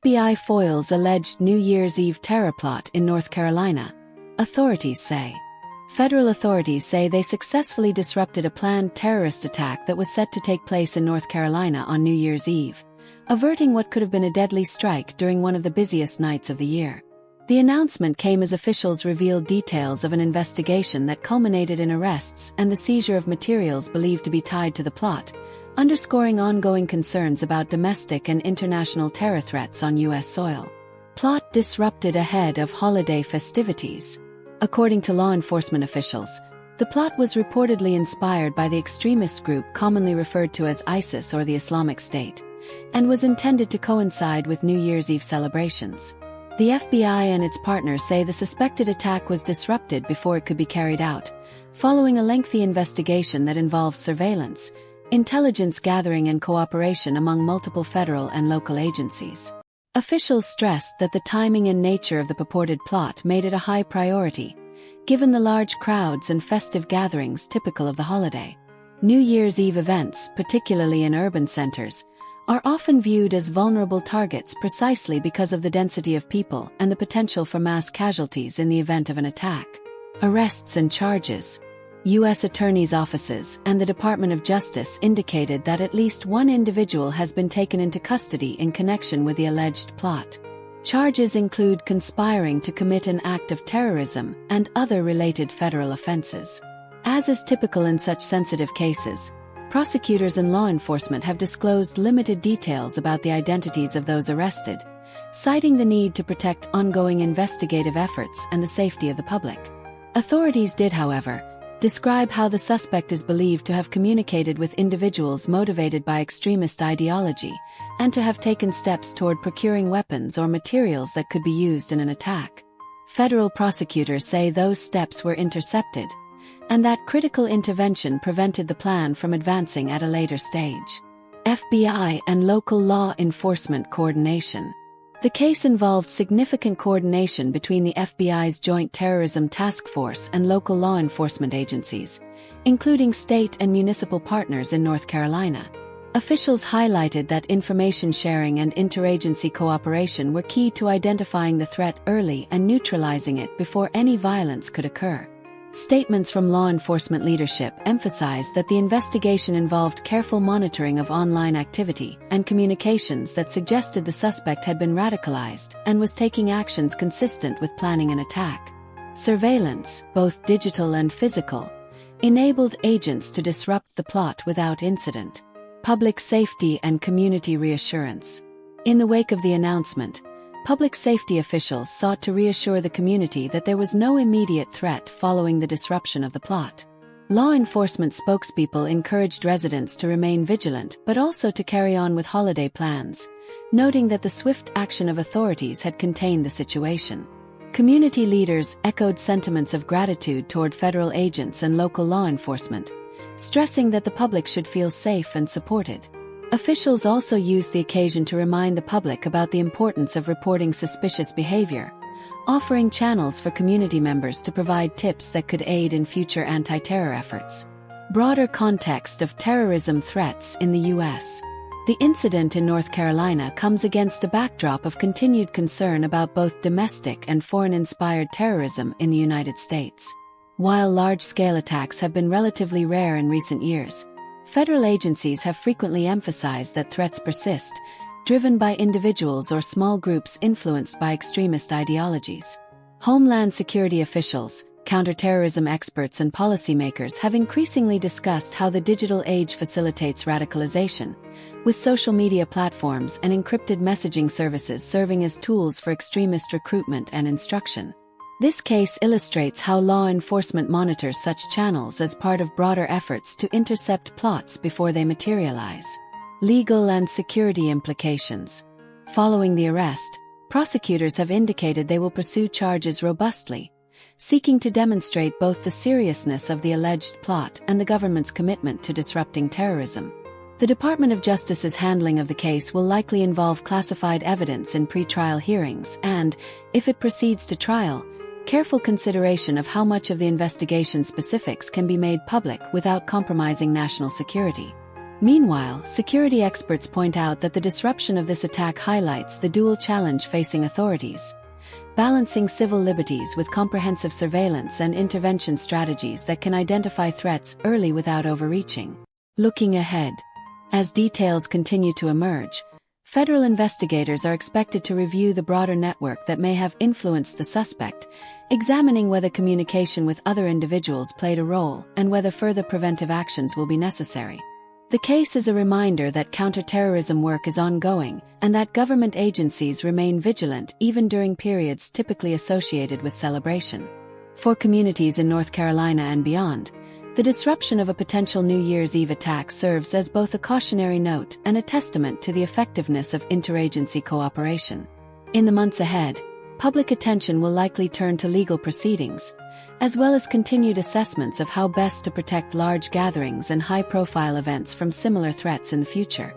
FBI foils alleged New Year's Eve terror plot in North Carolina, authorities say. Federal authorities say they successfully disrupted a planned terrorist attack that was set to take place in North Carolina on New Year's Eve, averting what could have been a deadly strike during one of the busiest nights of the year. The announcement came as officials revealed details of an investigation that culminated in arrests and the seizure of materials believed to be tied to the plot, underscoring ongoing concerns about domestic and international terror threats on U.S. soil. Plot disrupted ahead of holiday festivities. According to law enforcement officials, the plot was reportedly inspired by the extremist group commonly referred to as ISIS or the Islamic State, and was intended to coincide with New Year's Eve celebrations. The FBI and its partners say the suspected attack was disrupted before it could be carried out, following a lengthy investigation that involved surveillance, intelligence gathering and cooperation among multiple federal and local agencies. Officials stressed that the timing and nature of the purported plot made it a high priority, given the large crowds and festive gatherings typical of the holiday. New Year's Eve events, particularly in urban centers, are often viewed as vulnerable targets precisely because of the density of people and the potential for mass casualties in the event of an attack. Arrests and charges. U.S. attorneys' offices and the Department of Justice indicated that at least one individual has been taken into custody in connection with the alleged plot. Charges include conspiring to commit an act of terrorism and other related federal offenses. As is typical in such sensitive cases, prosecutors and law enforcement have disclosed limited details about the identities of those arrested, citing the need to protect ongoing investigative efforts and the safety of the public. Authorities did, however, describe how the suspect is believed to have communicated with individuals motivated by extremist ideology and to have taken steps toward procuring weapons or materials that could be used in an attack. Federal prosecutors say those steps were intercepted, and that critical intervention prevented the plan from advancing at a later stage. FBI and local law enforcement coordination. The case involved significant coordination between the FBI's Joint Terrorism Task Force and local law enforcement agencies, including state and municipal partners in North Carolina. Officials highlighted that information sharing and interagency cooperation were key to identifying the threat early and neutralizing it before any violence could occur. Statements from law enforcement leadership emphasized that the investigation involved careful monitoring of online activity and communications that suggested the suspect had been radicalized and was taking actions consistent with planning an attack. Surveillance, both digital and physical, enabled agents to disrupt the plot without incident. Public safety and community reassurance. In the wake of the announcement, public safety officials sought to reassure the community that there was no immediate threat following the disruption of the plot. Law enforcement spokespeople encouraged residents to remain vigilant but also to carry on with holiday plans, noting that the swift action of authorities had contained the situation. Community leaders echoed sentiments of gratitude toward federal agents and local law enforcement, stressing that the public should feel safe and supported. Officials also used the occasion to remind the public about the importance of reporting suspicious behavior, offering channels for community members to provide tips that could aid in future anti-terror efforts. Broader context of terrorism threats in the U.S. The incident in North Carolina comes against a backdrop of continued concern about both domestic and foreign-inspired terrorism in the United States. While large-scale attacks have been relatively rare in recent years, federal agencies have frequently emphasized that threats persist, driven by individuals or small groups influenced by extremist ideologies. Homeland Security officials, counterterrorism experts and policymakers have increasingly discussed how the digital age facilitates radicalization, with social media platforms and encrypted messaging services serving as tools for extremist recruitment and instruction. This case illustrates how law enforcement monitors such channels as part of broader efforts to intercept plots before they materialize. Legal and security implications. Following the arrest, prosecutors have indicated they will pursue charges robustly, seeking to demonstrate both the seriousness of the alleged plot and the government's commitment to disrupting terrorism. The Department of Justice's handling of the case will likely involve classified evidence in pretrial hearings and, if it proceeds to trial, careful consideration of how much of the investigation specifics can be made public without compromising national security. Meanwhile, security experts point out that the disruption of this attack highlights the dual challenge facing authorities: balancing civil liberties with comprehensive surveillance and intervention strategies that can identify threats early without overreaching. Looking ahead, as details continue to emerge, federal investigators are expected to review the broader network that may have influenced the suspect, examining whether communication with other individuals played a role and whether further preventive actions will be necessary. The case is a reminder that counterterrorism work is ongoing and that government agencies remain vigilant even during periods typically associated with celebration. For communities in North Carolina and beyond, the disruption of a potential New Year's Eve attack serves as both a cautionary note and a testament to the effectiveness of interagency cooperation. In the months ahead, public attention will likely turn to legal proceedings, as well as continued assessments of how best to protect large gatherings and high-profile events from similar threats in the future.